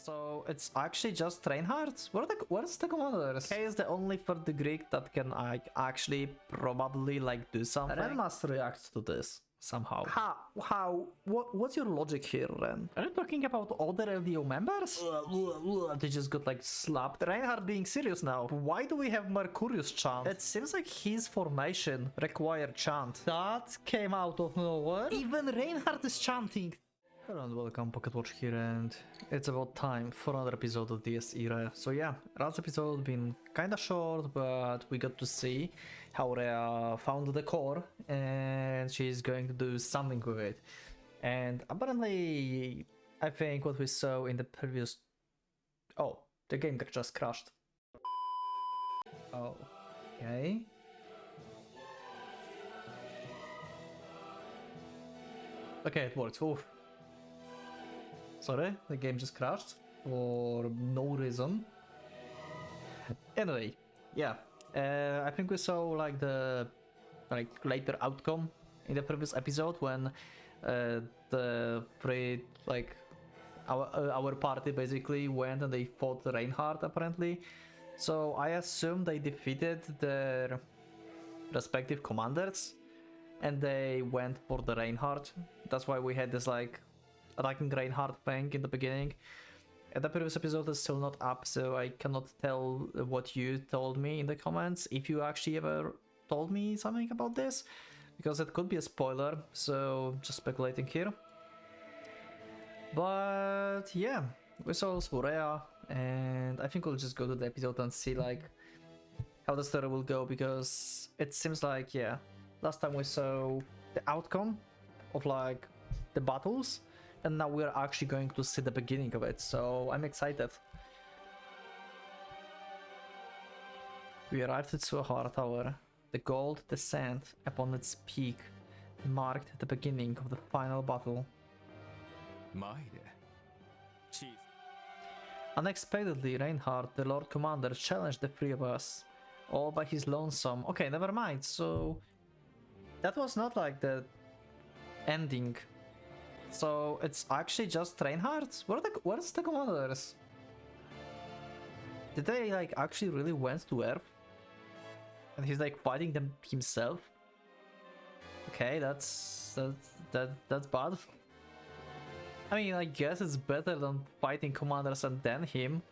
So it's actually just Reinhardt? Where's the commanders? K is the only third Greek that can actually probably like do something. Ren must react to this somehow. What's your logic here, Ren? Are you talking about other LDO members? They just got like slapped. Reinhardt being serious now. Why do we have Mercurius chant? It seems like his formation required chant. That came out of nowhere. Even Reinhardt is chanting. Hello and welcome, PocketWatch here, and it's about time for another episode of DS ERAe. So yeah, last episode been kinda short, but we got to see how Rhea found the core and she's going to do something with it. And apparently, I think what we saw in the previous... Oh, the game just crashed. Oh, okay. Okay, it works. Oof. Sorry, the game just crashed for no reason. Anyway, yeah, I think we saw like the later outcome in the previous episode when the three our party basically went and they fought Reinhardt apparently. So I assume they defeated their respective commanders and they went for the Reinhardt. That's why we had this like attacking Reinhardt thing in the beginning. And the previous episode is still not up, so I cannot tell what you told me in the comments, if you actually ever told me something about this, because it could be a spoiler, so just speculating here. But yeah, we saw Rhea, and I think we'll just go to the episode and see like how the story will go, because it seems like, yeah, last time we saw the outcome of like the battles, and now we're actually going to see the beginning of it, so I'm excited. We arrived at Suahara Tower. The gold descent upon its peak marked the beginning of the final battle. Unexpectedly, Reinhardt, the Lord Commander, challenged the three of us, all by his lonesome. Okay, never mind, so that was not like the ending. So it's actually just Reinhardt? Where's the commanders? Did they like actually really went to Earth? And he's like fighting them himself? Okay, that's bad. I mean, I guess it's better than fighting commanders and then him,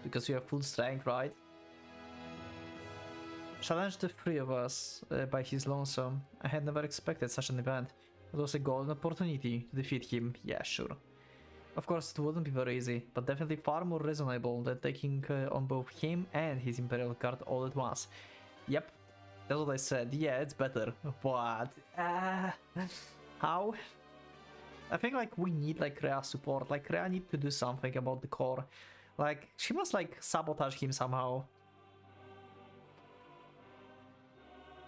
because you have full strength, right? Challenged the three of us by his lonesome. I had never expected such an event. It was a golden opportunity to defeat him, yeah, sure. Of course, it wouldn't be very easy, but definitely far more reasonable than taking on both him and his Imperial Guard all at once. Yep, that's what I said. Yeah, it's better. But how? I think like we need like Rhea support. Like Rhea need to do something about the core. Like she must like sabotage him somehow.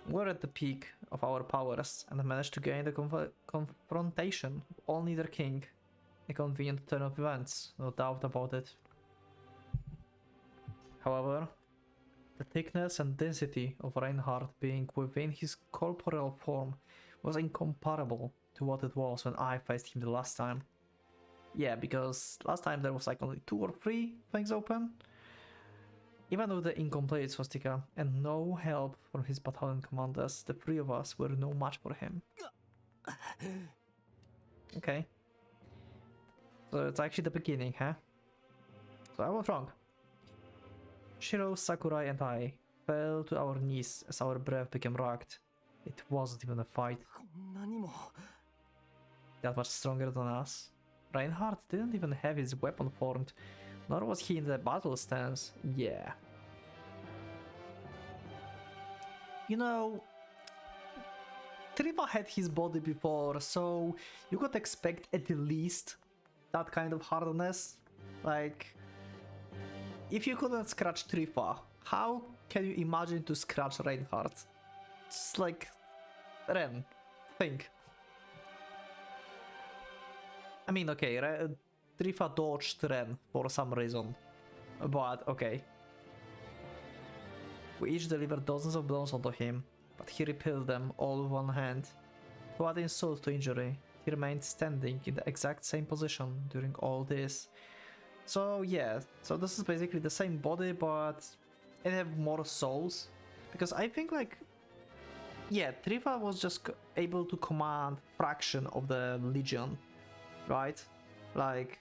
We're at the peak of our powers and managed to gain the confrontation with only their king. A convenient turn of events, no doubt about it. However, the thickness and density of Reinhardt being within his corporeal form was incomparable to what it was when I faced him the last time. Yeah, because last time there was like only 2 or 3 things open. Even with the incomplete swastika and no help from his battalion commanders, the 3 of us were no match for him. Okay. So it's actually the beginning, huh? So I was wrong. Shiro, Sakurai and I fell to our knees as our breath became ragged. It wasn't even a fight. That was stronger than us. Reinhardt didn't even have his weapon formed, nor was he in the battle stance. Yeah. You know, Triva had his body before, so you could expect at least that kind of hardness. Like, if you couldn't scratch Triva, how can you imagine to scratch Reinhardt? Just like, Ren, think. I mean, okay, Trifa dodged Ren for some reason, but okay. We each delivered dozens of blows onto him, but he repelled them all with one hand. To add insult to injury, he remained standing in the exact same position during all this. So yeah, so this is basically the same body, but it have more souls. Because I think like, yeah, Trifa was just able to command fraction of the Legion, right? Like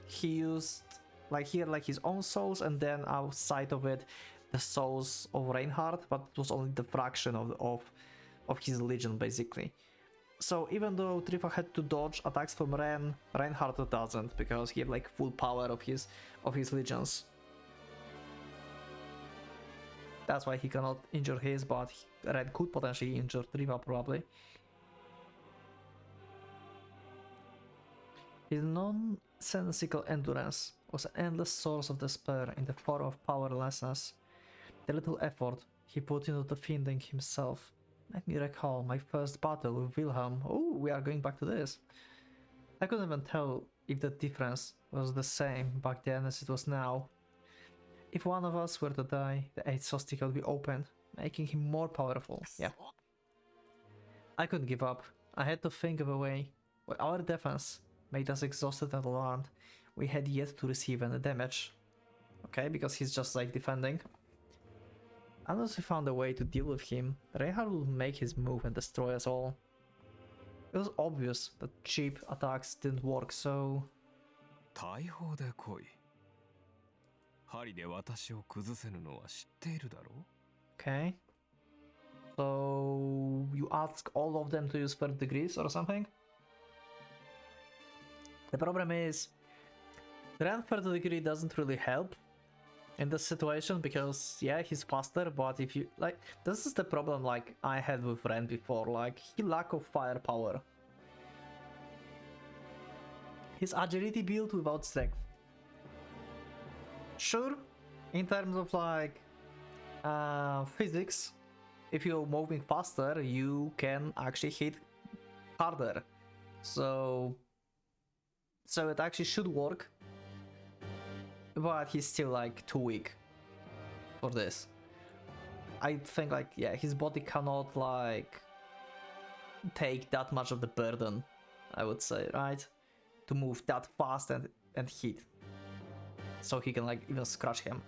he used like here like his own souls, and then outside of it the souls of Reinhardt, but it was only the fraction of his Legion basically. So even though Trifa had to dodge attacks from Reinhardt doesn't, because he had like full power of his legions. That's why he cannot injure his, but Ren could potentially injure Trifa probably. His nonsensical endurance was an endless source of despair in the form of powerlessness. The little effort he put into defending himself made me recall my first battle with Wilhelm. Oh, we are going back to this. I couldn't even tell if the difference was the same back then as it was now. If one of us were to die, the 8th swastika would be opened, making him more powerful. Yeah. I couldn't give up. I had to think of a way. While our defense made us exhausted and alarmed, we had yet to receive any damage. Okay, because he's just like defending. Unless we found a way to deal with him, Reinhardt would make his move and destroy us all. It was obvious that cheap attacks didn't work, so... Okay. So... you ask all of them to use third degrees or something? The problem is... Ren third degree doesn't really help in this situation, because yeah, he's faster, but if you like, this is the problem like I had with Ren before, like he lack of firepower. His agility built without strength. Sure, in terms of like physics, if you're moving faster, you can actually hit harder. So it actually should work. But he's still like too weak for this. I think like, yeah, his body cannot like take that much of the burden, I would say, right? To move that fast and hit. So he can like even scratch him.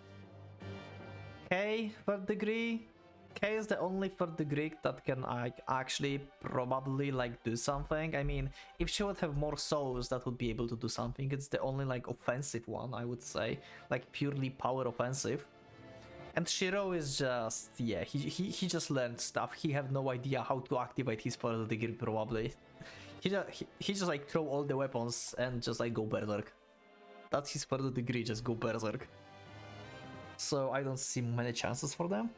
K, third degree. K is the only third degree that can like actually probably like do something. I mean, if she would have more souls that would be able to do something. It's the only like offensive one, I would say, like purely power offensive. And Shiro is just, yeah, he just learned stuff. He have no idea how to activate his third degree probably. He just like throw all the weapons and just like go berserk. That's his third degree, just go berserk. So I don't see many chances for them.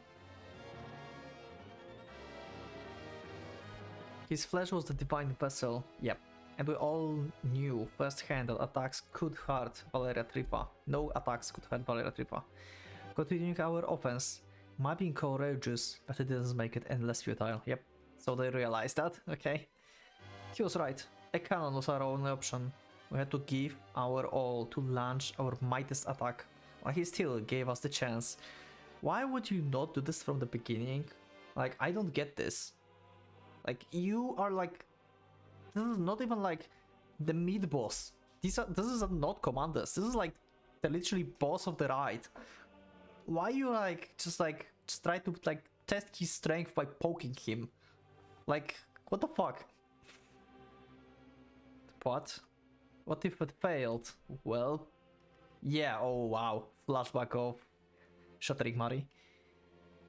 His flesh was the divine vessel, yep, and we all knew firsthand that attacks could hurt Valeria Trifa. No attacks could hurt Valeria Trifa. Continuing our offense might be courageous, but it doesn't make it any less futile, yep. So they realized that, okay. He was right, a cannon was our only option. We had to give our all to launch our mightiest attack, while he still gave us the chance. Why would you not do this from the beginning? Like, I don't get this. Like, you are like, this is not even like the mid boss. This is not commanders. This is like the literally boss of the raid. Why you like just try to like test his strength by poking him? Like, what the fuck? What if it failed? Well, yeah. Oh wow, flashback of shattering Mari.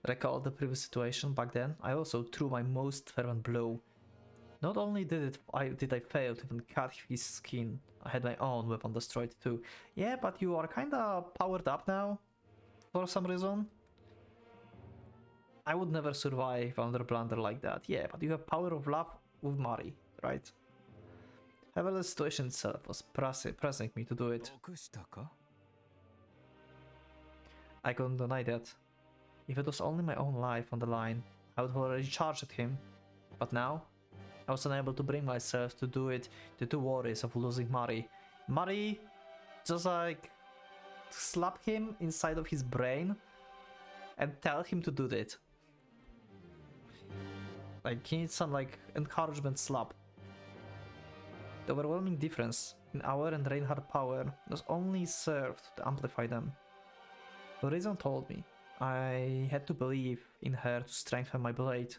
Recall the previous situation back then. I also threw my most fervent blow. Not only did I fail to even cut his skin, I had my own weapon destroyed too. Yeah, but you are kinda powered up now, for some reason. I would never survive under blunder like that. Yeah, but you have power of love with Mari, right? However, the situation itself was pressing me to do it. I couldn't deny that. If it was only my own life on the line, I would have already charged at him. But now, I was unable to bring myself to do it due to worries of losing Mari. Mari just like slap him inside of his brain and tell him to do that. Like, he needs some like encouragement slap. The overwhelming difference in our and Reinhardt power was only served to amplify them. Horizon told me I had to believe in her to strengthen my blade,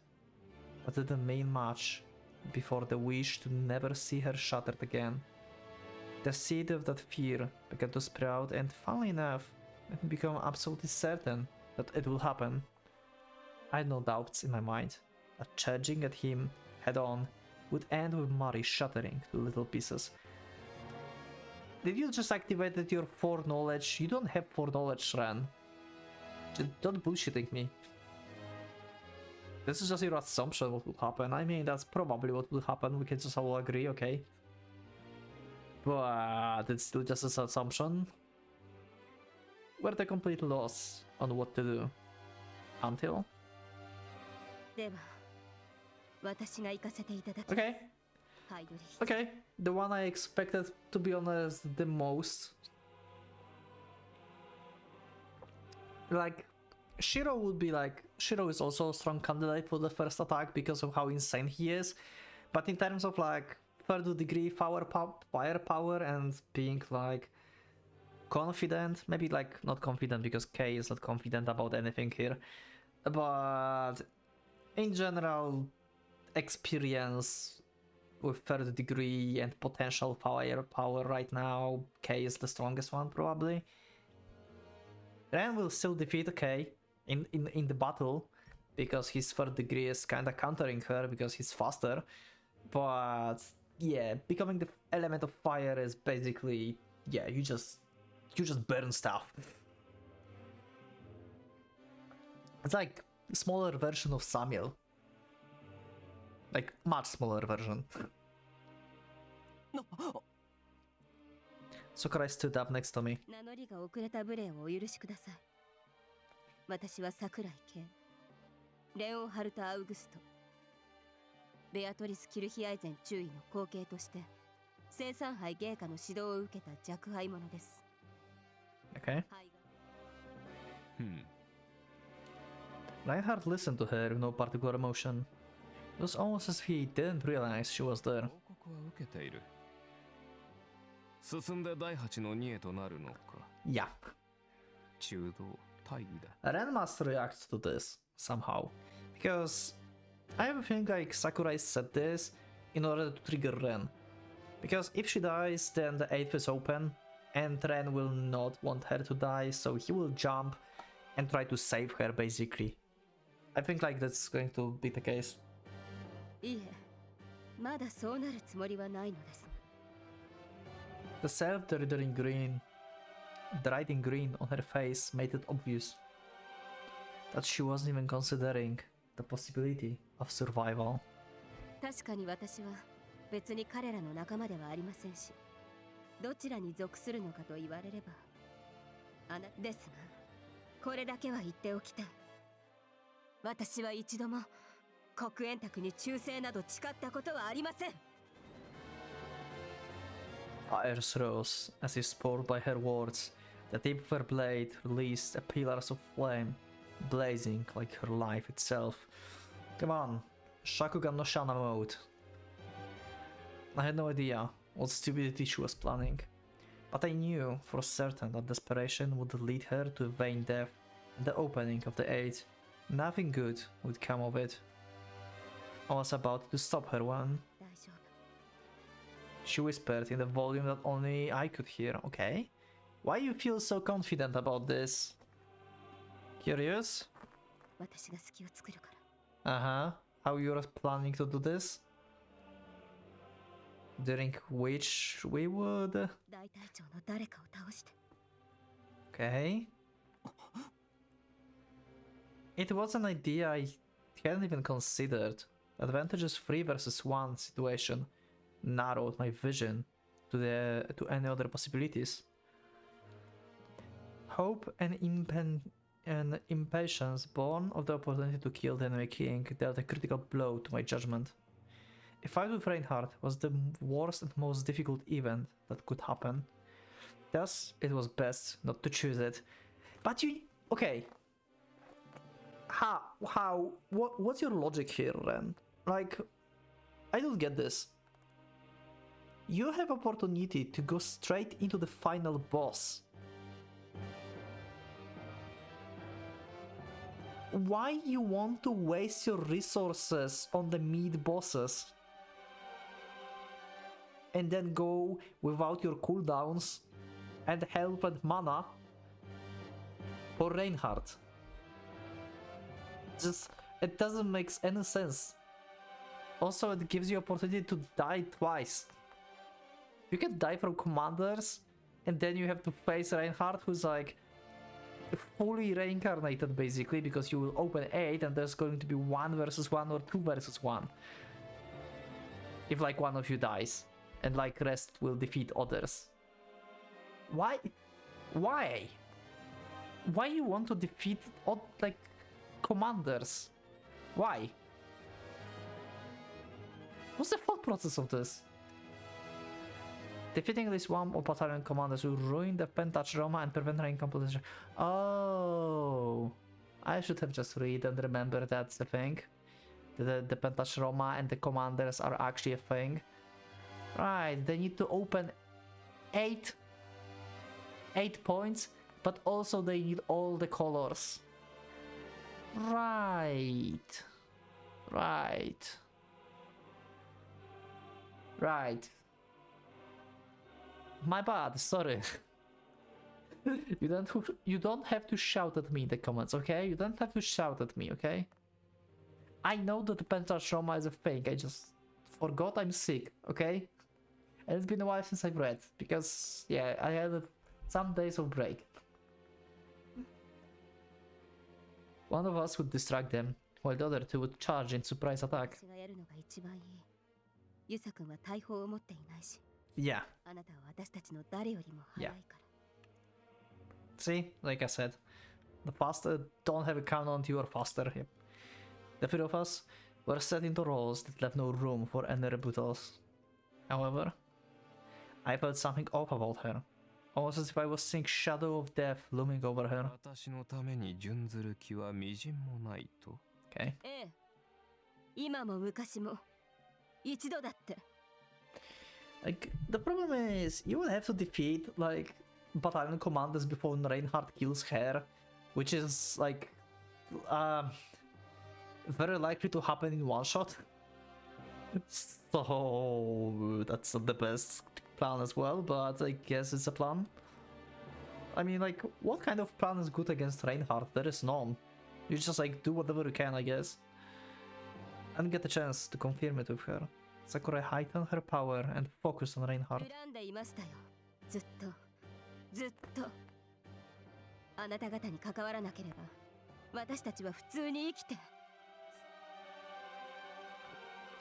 but it didn't mean much before the wish to never see her shattered again. The seed of that fear began to sprout, and funnily enough, I've become absolutely certain that it will happen. I had no doubts in my mind that charging at him head-on would end with Mari shattering to little pieces. Did you just activate your foreknowledge? You don't have foreknowledge, Ren. Just don't bullshitting me. This is just your assumption what will happen. I mean, that's probably what will happen. We can just all agree, okay? But it's still just an assumption. We're the complete loss on what to do. Until? Okay. Okay, the one I expected, to be honest, the most. Like, Shiro would be like... Shiro is also a strong candidate for the first attack because of how insane he is. But in terms of like third degree firepower and being like confident, maybe like not confident because Kay is not confident about anything here, but in general experience with third degree and potential firepower right now, Kay is the strongest one probably. Ren will still defeat Kay in the battle because his third degree is kinda countering her because he's faster, but yeah, becoming the element of fire is basically, yeah, you just burn stuff. It's like a smaller version of Samuel. Like, much smaller version. Sakurai stood up next to me. 私は桜井健、レオンハルト・アウグスト、ベアトリス・キルヒアイゼン中尉の後継として生産杯芸家の指導を受けた若輩者です。Okay. Reinhardt listened to her with no particular emotion. It was almost as if he didn't realize she was there. 進んで第8の2へとなるのか。Yeah. 中道。Ren must react to this somehow, because I have a feeling like Sakurai said this in order to trigger Ren, because if she dies then the 8th is open and Ren will not want her to die, so he will jump and try to save her basically. I think like that's going to be the case. いえ、まだそうなるつもりはないのです。 The self-deluding green, the writing green on her face made it obvious that she wasn't even considering the possibility of survival. 確かに私は別に彼らの仲間ではありませんし、どちらに属するのかと言われれば、ですが、これだけは言っておきたい。私は一度も黒煙卓に忠誠など誓ったことはありません。 Fires rose as if spurred by her words. The tip of her blade released a pillars of flame, blazing like her life itself. Come on, Shakugan no Shana mode. I had no idea what stupidity she was planning, but I knew for certain that desperation would lead her to a vain death and the opening of the 8th. Nothing good would come of it. I was about to stop her when... She whispered in a volume that only I could hear. Okay. Why you feel so confident about this? Curious? Uh-huh. How you're planning to do this? During which we would... Okay. It was an idea I hadn't even considered. Advantages 3 versus 1 situation narrowed my vision to any other possibilities. Hope and impatience born of the opportunity to kill the enemy king dealt a critical blow to my judgment. A fight with Reinhardt was the worst and most difficult event that could happen. Thus, it was best not to choose it. But you... okay. What's your logic here, Ren? Like, I don't get this. You have opportunity to go straight into the final boss. Why you want to waste your resources on the mid bosses? And then go without your cooldowns and health and mana for Reinhardt? Just, it doesn't make any sense. Also, it gives you opportunity to die twice. You can die from commanders, and then you have to face Reinhardt, who's like fully reincarnated basically, because you will open 8 and there's going to be 1 versus 1 or 2 versus 1. If like one of you dies, and like rest will defeat others. Why? Why? Why you want to defeat like commanders? Why? What's the thought process of this? Defeating at least one of battalion commanders will ruin the Pentach Roma and prevent rank completion. Oh, I should have just read and remember that's the thing. The Pentach Roma and the commanders are actually a thing. Right, they need to open 8 points, but also they need all the colors. Right. My bad, sorry. You don't have to shout at me in the comments, okay? You don't have to shout at me, okay? I know that the Pentach Roma is a thing, I just forgot I'm sick, okay? And it's been a while since I've read, because, yeah, I had some days of break. One of us would distract them, while the other two would charge in surprise attack. Yeah. Yeah. See, like I said, the faster don't have a countdown to you are faster. Yep. The three of us were set into roles that left no room for any rebuttals. However, I felt something off about her, almost as if I was seeing shadow of death looming over her. Okay. Like, the problem is, you will have to defeat, like, battalion commanders before Reinhardt kills her, which is, like, very likely to happen in one shot. So, that's not the best plan as well, but I guess it's a plan. I mean, like, what kind of plan is good against Reinhardt? There is none. You just, like, do whatever you can, I guess. And get a chance to confirm it with her. Sakurai heightened her power and focused on Reinhardt.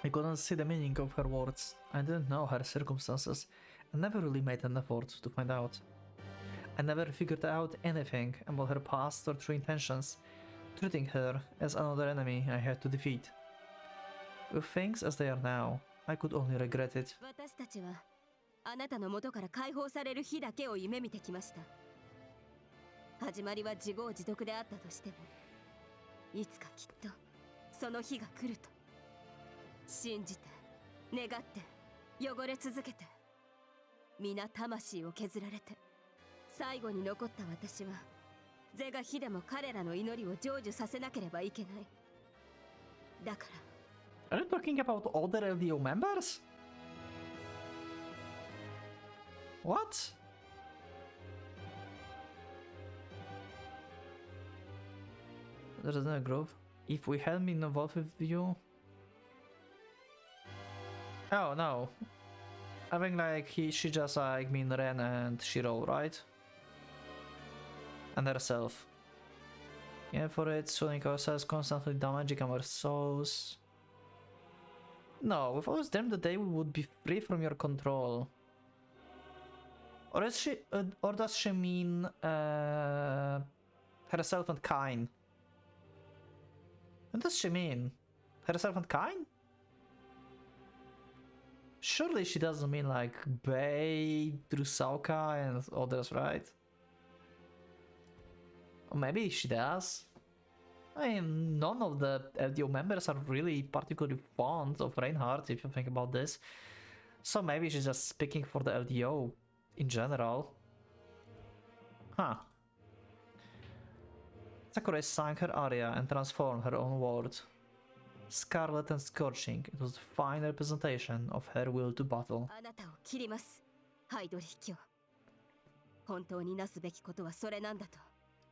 I couldn't see the meaning of her words. I didn't know her circumstances and never really made an effort to find out. I never figured out anything about her past or true intentions, treating her as another enemy I had to defeat. With things as they are now, I could only regret it. Are you talking about other LDO members? What? There's no grove. If we hadn't been involved with you... Oh no. I think like she just like mean Ren and Shiro, right? And herself. Yeah, for it, sonic ourselves constantly damaging our souls. No, with us them the day we would be free from your control. Or is she, or does she mean herself and Kain? What does she mean? Herself and Kain? Surely she doesn't mean like Bei, Drusauka and others, right? Or maybe she does. I mean, none of the LDO members are really particularly fond of Reinhardt, if you think about this. So maybe she's just speaking for the LDO in general. Huh. Sakura sank her area and transformed her own world. Scarlet and scorching, it was a fine representation of her will to battle. あなたを切ります、ハイドリヒ卿。本当になすべきことはそれなんだと。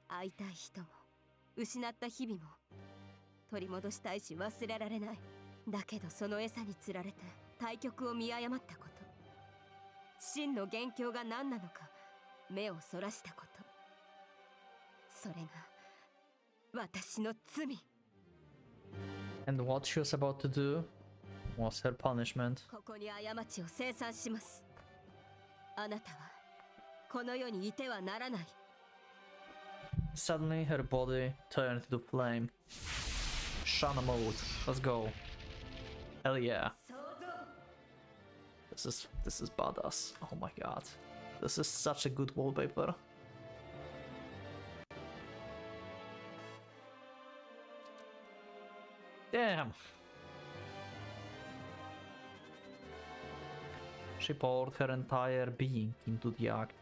会いたい人も、失った日々も、取り戻したいし忘れられない。だけどその餌に釣られて対局を見誤ったこと。真の元凶が何なのか、目をそらしたこと。それが私の罪。And what she was about to do was her punishment. ここに過ちを清算します。あなたはこの世にいてはならない。Suddenly her body turned to flame. Shana mode. Let's go. Hell yeah. This is badass. Oh my god. This is such a good wallpaper. Damn. She poured her entire being into the act.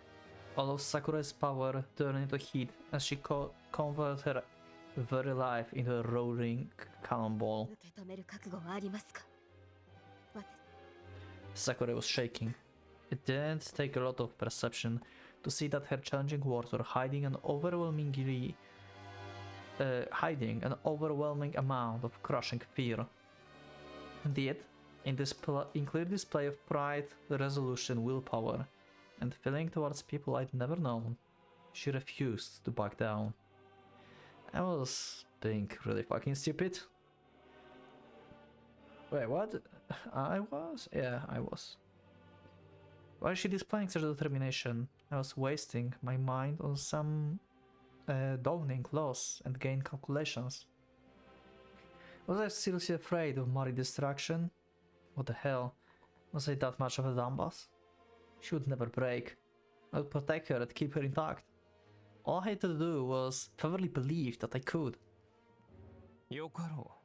All of Sakura's power turned into heat as she converted her very life into a roaring cannonball. 受け止める覚悟はありますか？ Sakura was shaking. It didn't take a lot of perception to see that her challenging words were hiding an overwhelming amount of crushing fear. Indeed, in clear display of pride, resolution, willpower, and feeling towards people I'd never known, she refused to back down. I was being really fucking stupid. Wait, what? I was? Yeah, I was. Why is she displaying such determination? I was wasting my mind on some dawning loss and gain calculations. Was I seriously afraid of Mari's distraction? What the hell? Was I that much of a dumbass? She would never break. I would protect her and keep her intact. All I had to do was fervently believe that I could. よかろ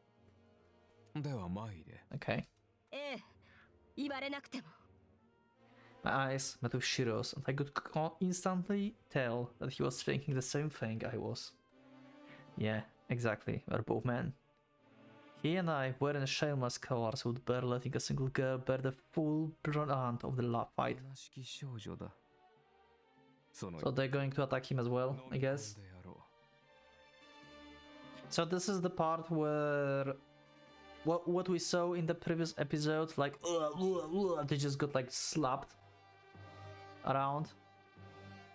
う。では参れ。Okay. ええ、言われなくても。My eyes met with Shiro's, and I could instantly tell that he was thinking the same thing I was. Yeah, exactly, we're both men. He and I were in shameless cowards who would bear letting a single girl bear the full brunt of the fight. So they're going to attack him as well, I guess. So this is the part where what we saw in the previous episode, like they just got like slapped around.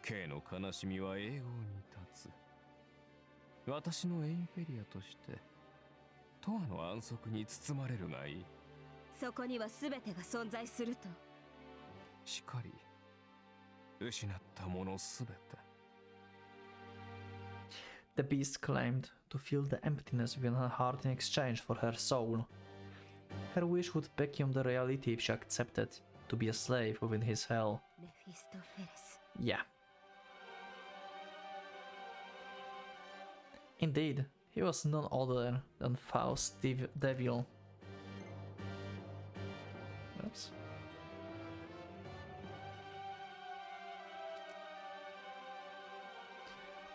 K の悲しみは永遠に立つ。私のエインフェリアとして永遠の安息に包まれるがいい。そこには全てが存在すると。しかり、失ったものすべて。The beast claimed to feel the emptiness within her heart in exchange for her soul. Her wish would become the reality if she accepted to be a slave within his hell. Yeah. Indeed, he was none other than Faust Devil. Oops.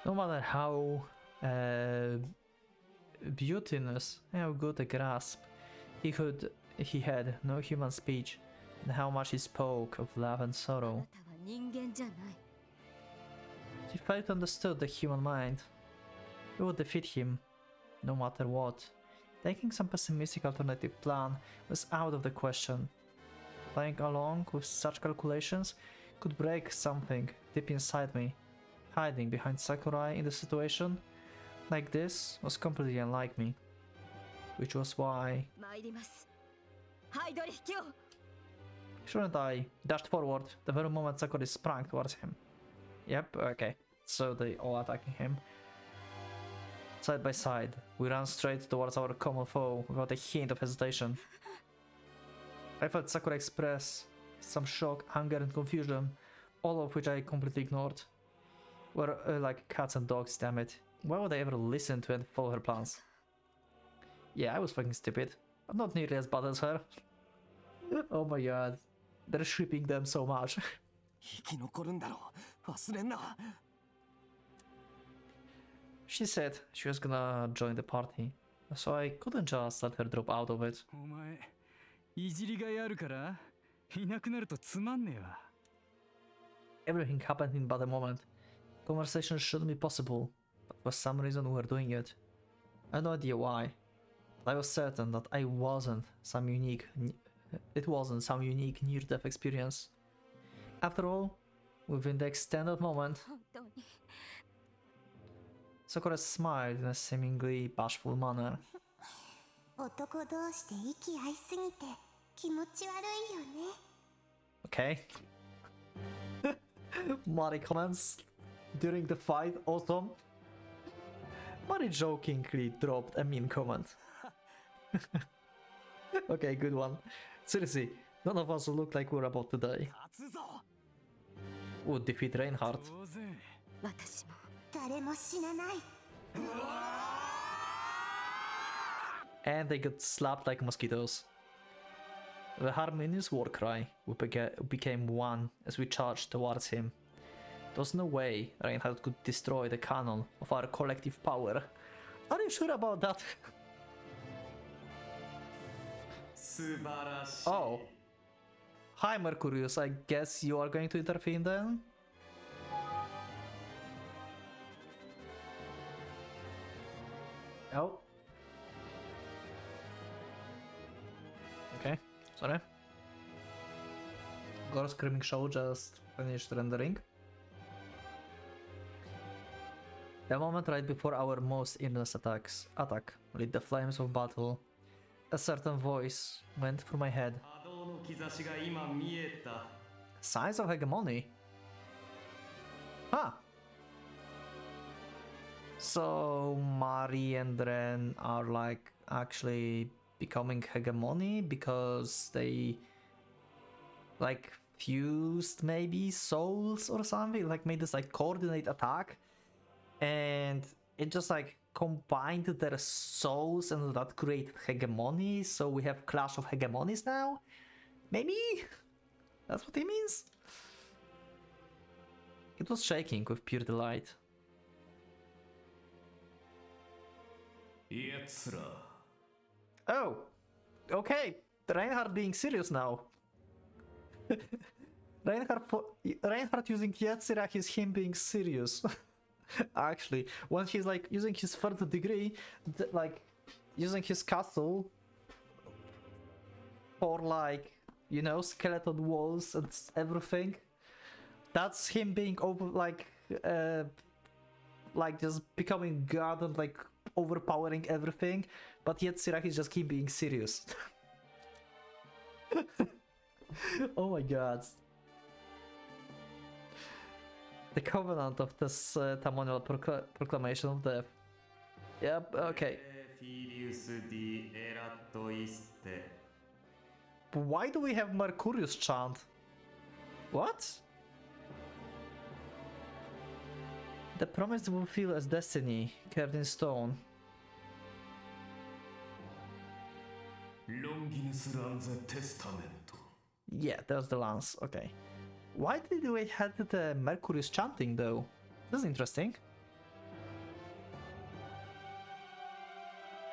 No matter how beauteous, how good a grasp he had no human speech, and how much he spoke of love and sorrow. He felt understood the human mind. He would defeat him, no matter what. Taking some pessimistic alternative plan was out of the question. Playing along with such calculations could break something deep inside me. Hiding behind Sakurai in the situation like this was completely unlike me. Which was why... Shouldn't I? Dashed forward the very moment Sakurai sprang towards him. Yep, okay. So they all attacking him. Side by side, we ran straight towards our common foe without a hint of hesitation. I felt Sakurai express some shock, anger and confusion, all of which I completely ignored. We're like cats and dogs, damn it. Why would I ever listen to and follow her plans? Yeah, I was fucking stupid. I'm not nearly as bad as her. Oh my god. they're shipping them so much. 生き残るんだろう。忘れんな。 She said she was gonna join the party, so I couldn't just let her drop out of it. お前いじりがいあるからいなくなるとつまんねえわ。 Everything happened in but a moment. Conversation shouldn't be possible, but for some reason we were doing it. I had no idea why. But I was certain that it wasn't some unique near-death experience. After all, within the extended moment, 本当に Sakura smiled in a seemingly bashful manner. 男同士で息合いすぎて気持ち悪いよね。 Okay. Mari comments during the fight, awesome. Mari jokingly dropped a mean comment. Okay, good one. Seriously, none of us look like we're about to die. 勝つぞ。 Would defeat Reinhardt. 当然。私も誰も死なない。 And they got slapped like mosquitoes. The harmonious war cry became one as we charged towards him. There was no way Reinhardt could destroy the canon of our collective power. Are you sure about that? 素晴らしい。 Oh. Hi Mercurius, I guess you are going to intervene then? Oh. Okay, sorry. Gore Screaming Show just finished rendering. The moment right before our most infamous attack lit the flames of battle. A certain voice went through my head. 波動の兆しが今見えた。 Signs of hegemony? Huh. So Mari and Ren are like actually becoming hegemony because they like fused maybe souls or something, like made this like coordinate attack and it just like combined their souls and that created hegemony, so we have clash of hegemonies now? Maybe? That's what it means? It was shaking with pure delight. 奴ら。 Oh, okay. Reinhardt being serious now. Reinhardt using Yatsura is him being serious. Actually, when he's like using his third degree, like using his castle for like, you know, skeleton walls and everything. That's him being over like just becoming god and like overpowering everything, but yet Siraki is just him being serious. Oh my god. The covenant of this ceremonial proclamation of death. Yep, okay. フィリウス・ディ・エラット・イステ。 Why do we have Mercurius chant? What? The promise to fulfill as destiny, carved in stone. ロンギヌス・ランゼ・テスタメント。 Yeah, there's the lance. Okay. Why did we have the Mercurius chanting though? That's interesting.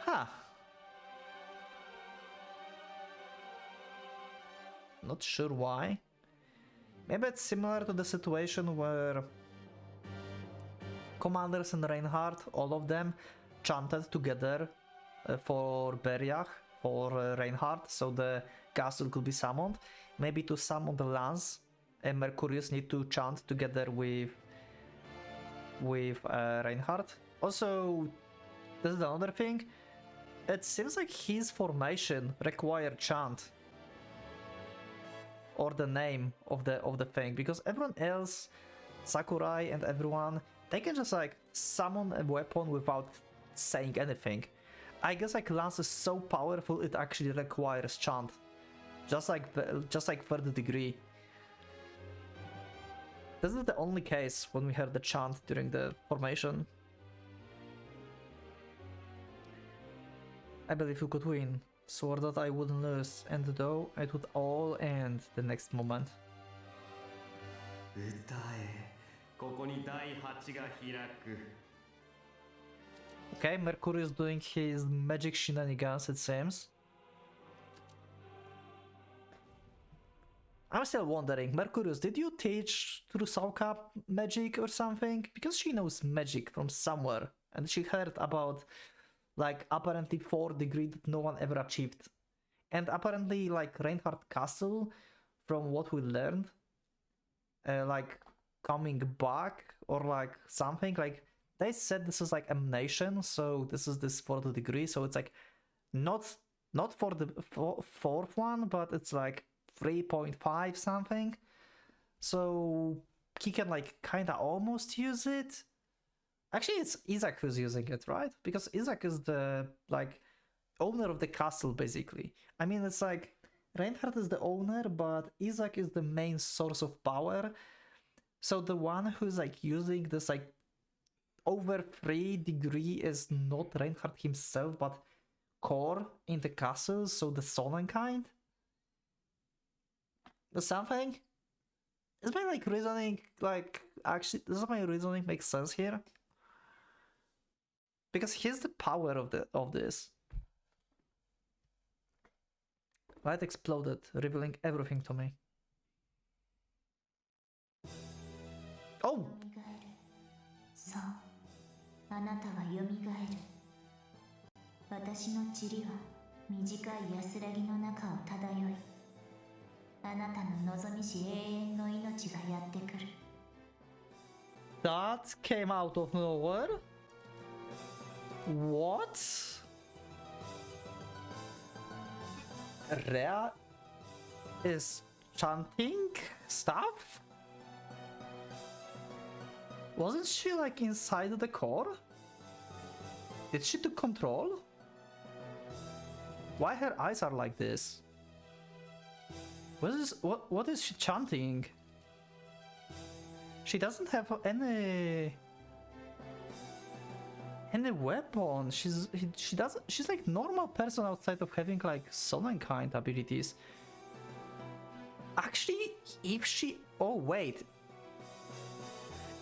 Huh. Not sure why. Maybe it's similar to the situation where Commanders and Reinhardt, all of them, chanted together for Beriach, for Reinhardt, so the castle could be summoned. Maybe to summon the lance, and Mercurius need to chant together with Reinhardt. Also, this is another thing. It seems like his formation required chant or the name of the thing, because everyone else, Sakurai and everyone, they can just like summon a weapon without saying anything. I guess like lance is so powerful it actually requires chant, just like third degree. This is the only case when we heard the chant during the formation. I believe we could win. Swore that I wouldn't lose, and though it would all end the next moment. 歌え、ここに第8が開く。 Okay, Mercury is doing his magic shenanigans, it seems. I'm still wondering, Mercurius, did you teach Rusauka magic or something? Because she knows magic from somewhere, and she heard about, like, apparently 4 degree that no one ever achieved. And apparently, like, Reinhardt Castle, from what we learned, like, coming back, or like, something, like, they said this is like emanation, so this is this 4th degree, so it's like, not for the 4th one, but it's like 3.5 something, so he can like kinda almost use it. Actually, it's Isaac who's using it, right? Because Isaac is the like owner of the castle, basically. I mean, it's like Reinhardt is the owner, but Isaac is the main source of power, so the one who's like using this like over 3 degree is not Reinhardt himself, but Core in the castle, so the Sonnenkind? Or something? Is my like reasoning like actually does my reasoning make sense here? Because here's the power of this. Light exploded, revealing everything to me. Oh! そう、あなたはよみがえる。私の塵は短い安らぎの中を漂い、あなたの望みし永遠の命がやってくる。That came out of nowhere? What? Rhea is chanting stuff? Wasn't she like inside the core? Did she took control? Why her eyes are like this? What is she chanting? She doesn't have any weapon. She's like normal person outside of having like Sonnenkind abilities. Actually, if she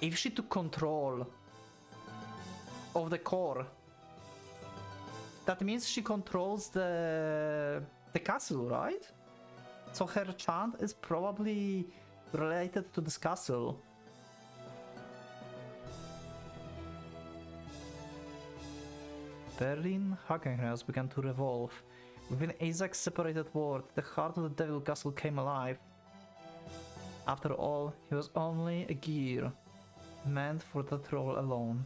if she took control of the core, that means she controls the castle, right? So her chant is probably related to this castle. Berlin Hagenhaus began to revolve. Within Isaac's separated world, the heart of the Devil Castle came alive. After all, he was only a gear, meant for that role alone.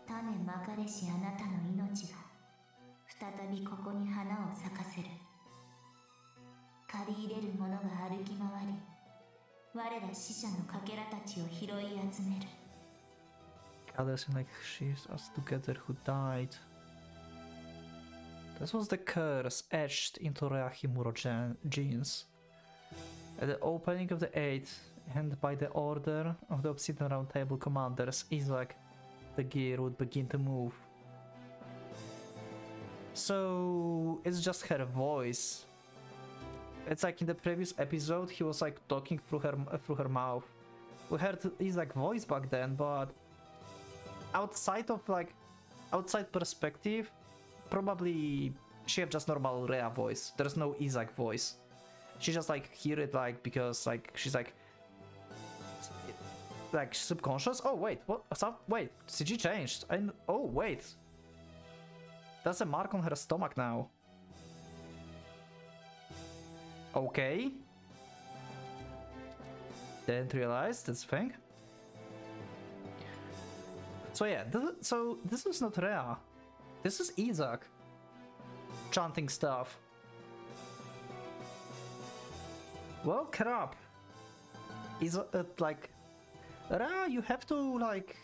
種まかれしあなたの命が再びここに花を咲かせる。借り入れる者が歩き回り、我ら死者のかけらたちを拾い集める。Gathers like sheaves us together who died. This was the curse etched into Reahimuro genes. At the opening of the 8th, and by the order of the Obsidian Round Table commanders, Isaac, the gear, would begin to move. So it's just her voice. It's like in the previous episode, he was like talking through her mouth. We heard Isaac's voice back then, but outside perspective, probably she have just normal Rhea voice. There's no Isaac voice. She just like hear it like because like she's like subconscious. Oh wait, what? Wait, CG changed. Oh wait, that's a mark on her stomach now. Okay. Didn't realize that's a thing. So yeah, this is not Rhea. This is Isaac chanting stuff. Well, crap. Is it like Rhea? You have to like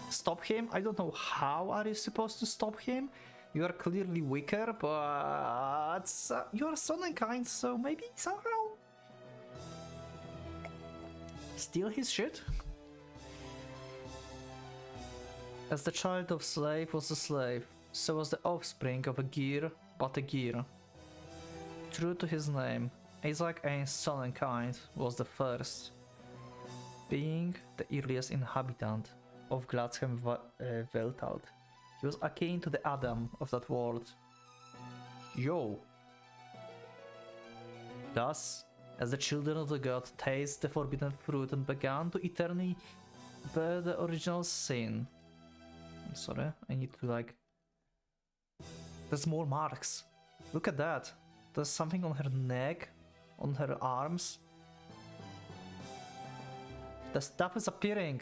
stop him. I don't know how are you supposed to stop him. You are clearly weaker, but you are Sonnenkind, so maybe somehow steal his shit. As the child of slave was a slave, So was the offspring of a gear, but a gear. True to his name, Isaac A. Sonnenkind was the first, being the earliest inhabitant of Gladsheim Weltall. He was akin to the Adam of that world. Yo! Thus, as the children of the god tasted the forbidden fruit and began to eternally bear the original sin. I'm sorry, I need to like... There's more marks. Look at that. There's something on her neck, on her arms. The stuff is appearing.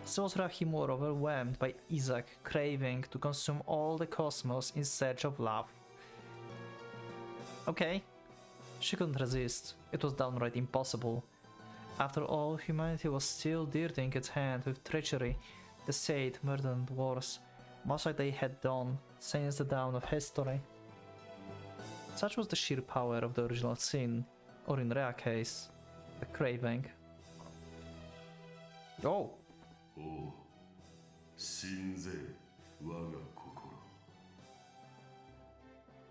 So was Rahimur, overwhelmed by Isaac, craving to consume all the cosmos in search of love. Okay. She couldn't resist. It was downright impossible. After all, humanity was still dirtying its hand with treachery, deceit, murder and wars, much like they had done since the dawn of history. Such was the sheer power of the original sin, or in Rhea's case, the craving. Oh! おう、信ぜ我が心。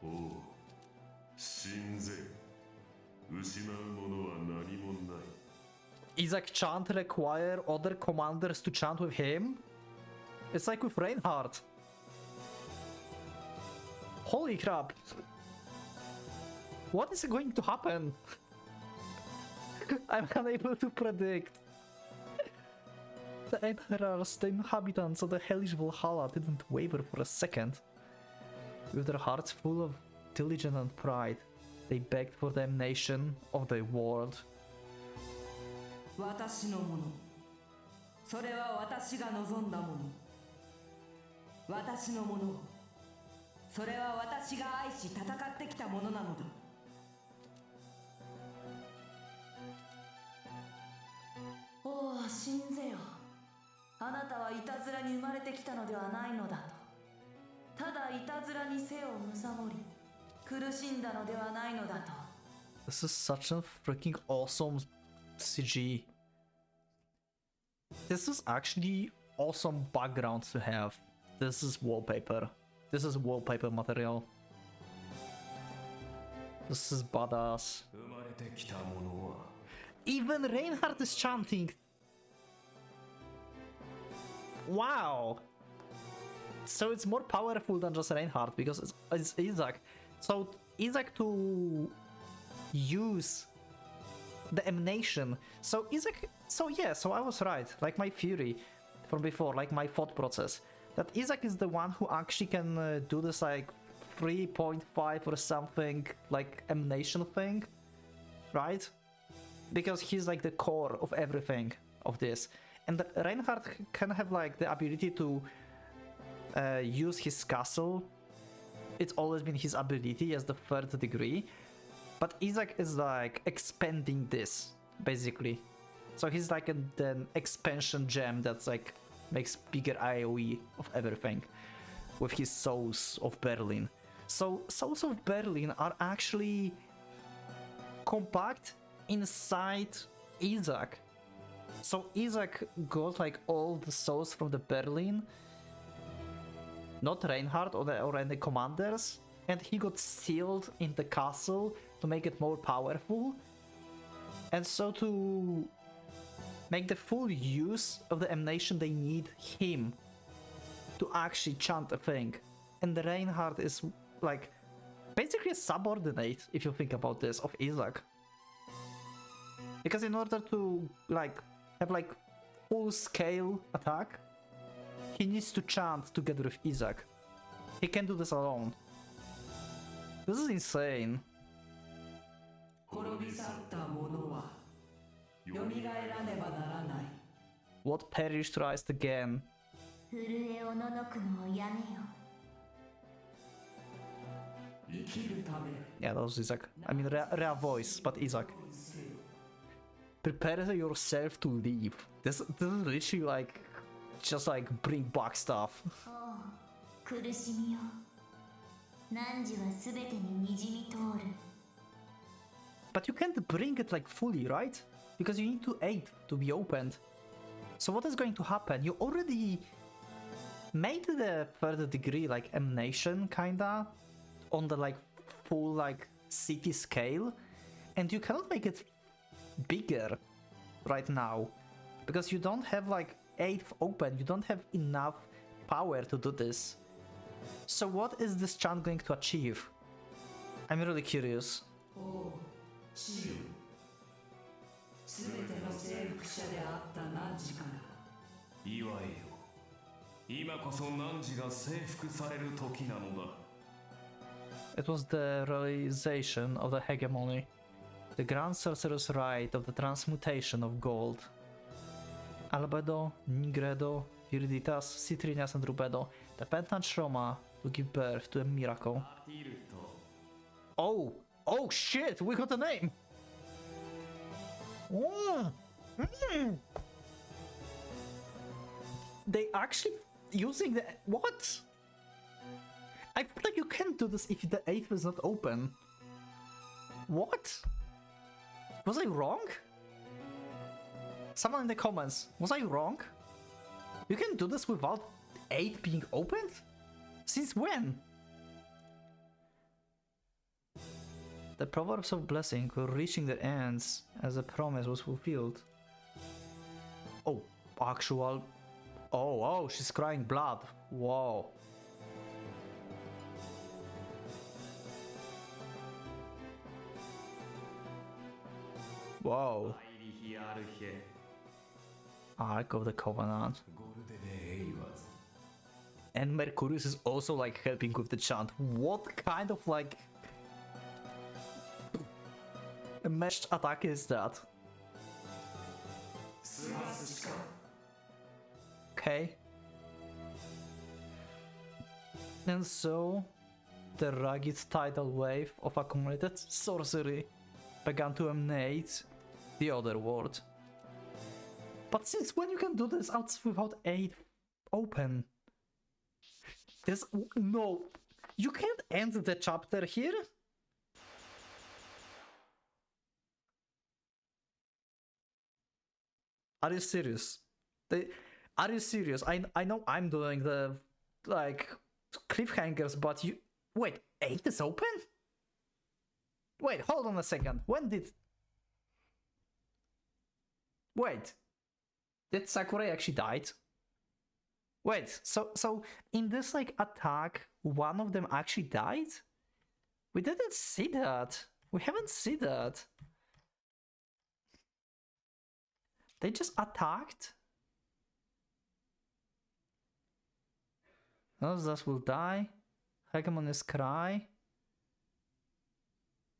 おう、信ぜ、失うものは何もない。 Isaac chant require other commanders to chant with him? It's like with Reinhardt. Holy crap! What is going to happen? I'm unable to predict. The Emperors, the inhabitants of the hellish Valhalla, didn't waver for a second. With their hearts full of diligence and pride, they begged for the damnation of the world. 私のもの、それは私が望んだもの。私のもの、それは私が愛し戦ってきたものなのだ。おお、信ぜよ。あなたはいたずらに生まれてきたのではないのだと。ただいたずらに背をむさぼり、苦しんだのではないのだと。This is such a freaking awesome CG. This is actually awesome background to have. This is wallpaper. This is wallpaper material. This is badass. Even Reinhardt is chanting. Wow. So it's more powerful than just Reinhardt because it's Isaac. So Isaac to use the emanation. So Isaac, so yeah, so I was right, like my theory from before, like my thought process, that Isaac is the one who actually can do this like 3.5 or something, like emanation thing, right? Because he's like the core of everything of this. And Reinhardt can have like the ability to use his castle. It's always been his ability as the third degree. But Isaac is like expanding this, basically. So he's like an expansion gem that's like makes bigger AoE of everything with his Souls of Berlin. So Souls of Berlin are actually compact inside Isaac. So Isaac got like all the souls from the Berlin, not Reinhardt or any commanders, and he got sealed in the castle to make it more powerful. And so to make the full use of the emanation, they need him to actually chant a thing. And the Reinhardt is like basically a subordinate, if you think about this, of Isaac. Because in order to like have like full scale attack, he needs to chant together with Isaac. He can't do this alone. This is insane. What perished rise again. Yeah, that was Isaac. I mean, rare voice, but Isaac. Prepare yourself to leave. This is literally like, just like bring back stuff. But you can't bring it like fully, right? Because you need to 8 to be opened. So what is going to happen? You already maybe the third degree like emanation kinda on the like full like city scale, and you cannot make it bigger right now because you don't have like 8th open, you don't have enough power to do this. So what is this chant going to achieve? I'm really curious. 死よすべての征服者であった汝から祝えよ、今こそ汝が征服される時なのだ。 It was the realization of the hegemony, the grand sorcerer's right of the transmutation of gold. Albedo, Nigredo, Viriditas, Citrinias and Rubedo, the penitent Shroma to give birth to a miracle. Oh! Oh shit! We got a name! Oh. They actually using the... What? I feel like you can't do this if the 8th is not open. What? Was I wrong? Someone in the comments, was I wrong? You can do this without 8 being opened? Since when? The Proverbs of Blessing were reaching their ends as the promise was fulfilled. Oh, actual... Oh, she's crying blood. Whoa. Whoa. Ark of the Covenant. And Mercurius is also like helping with the chant. What kind of like a meshed attack is that? Okay. And so the rugged tidal wave of accumulated sorcery began to emanate the other world. But since when you can do this out without 8 open? There's no... You can't end the chapter here? Are you serious? Are you serious? I know I'm doing the, like, cliffhangers, but you... Wait, 8 is open? Wait, hold on a second. When did... Wait. Did Sakurai actually died? Wait, so in this, like, attack, one of them actually died? We didn't see that. We haven't seen that. They just attacked? None of us will die. Hegemon's cry.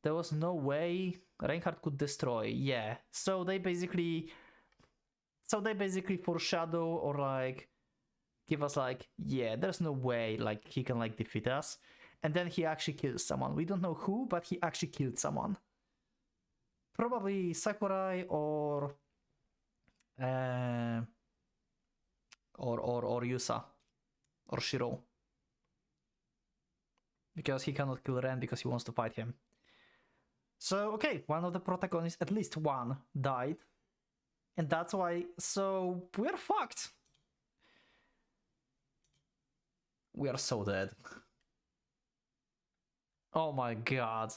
There was no way Reinhardt could destroy. Yeah. So they basically foreshadow or like give us like, yeah, there's no way like he can like defeat us. And then he actually kills someone. We don't know who, but he actually killed someone. Probably Sakurai or Yusa or Shiro, because he cannot kill Ren because he wants to fight him. So okay, one of the protagonists, at least one, died, and that's why. So we're fucked. We are so dead. Oh my god.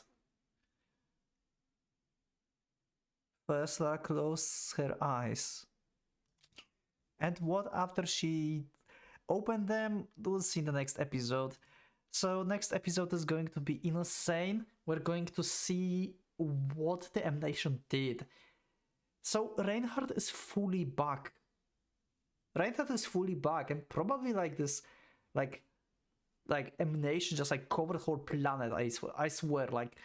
Ursula closed her eyes. And what after she opened them, we'll see in the next episode. So next episode is going to be insane. We're going to see what the emanation did. So Reinhardt is fully back. Reinhardt is fully back, and probably like this, like emanation just like covered the whole planet. I swear, like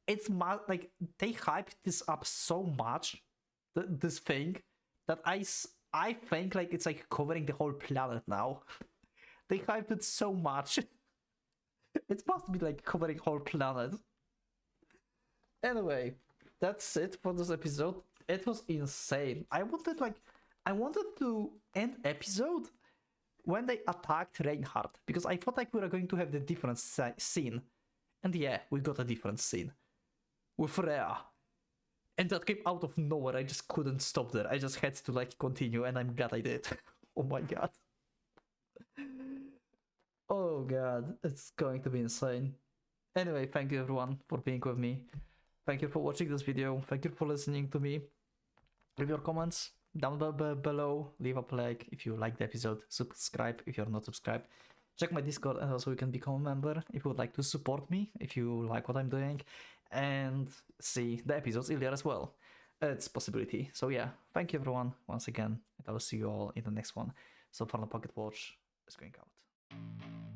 it's like they hyped this up so much, this thing, that I think like it's like covering the whole planet now. They hyped it so much. It must be like covering whole planet. Anyway, that's it for this episode. It was insane. I wanted to end episode when they attacked Reinhardt, because I thought like we were going to have the different scene. And yeah, we got a different scene. With Rhea. And that came out of nowhere. I just couldn't stop there. I just had to like continue, and I'm glad I did. Oh my god. Oh god, it's going to be insane. Anyway, thank you everyone for being with me. Thank you for watching this video. Thank you for listening to me. Leave your comments down below. Leave a like if you liked the episode. Subscribe if you're not subscribed. Check my Discord and also you can become a member if you would like to support me, if you like what I'm doing, and see the episodes earlier as well. It's a possibility. So yeah, thank you everyone once again, and I will see you all in the next one. So far, the Pocket Watch is going out.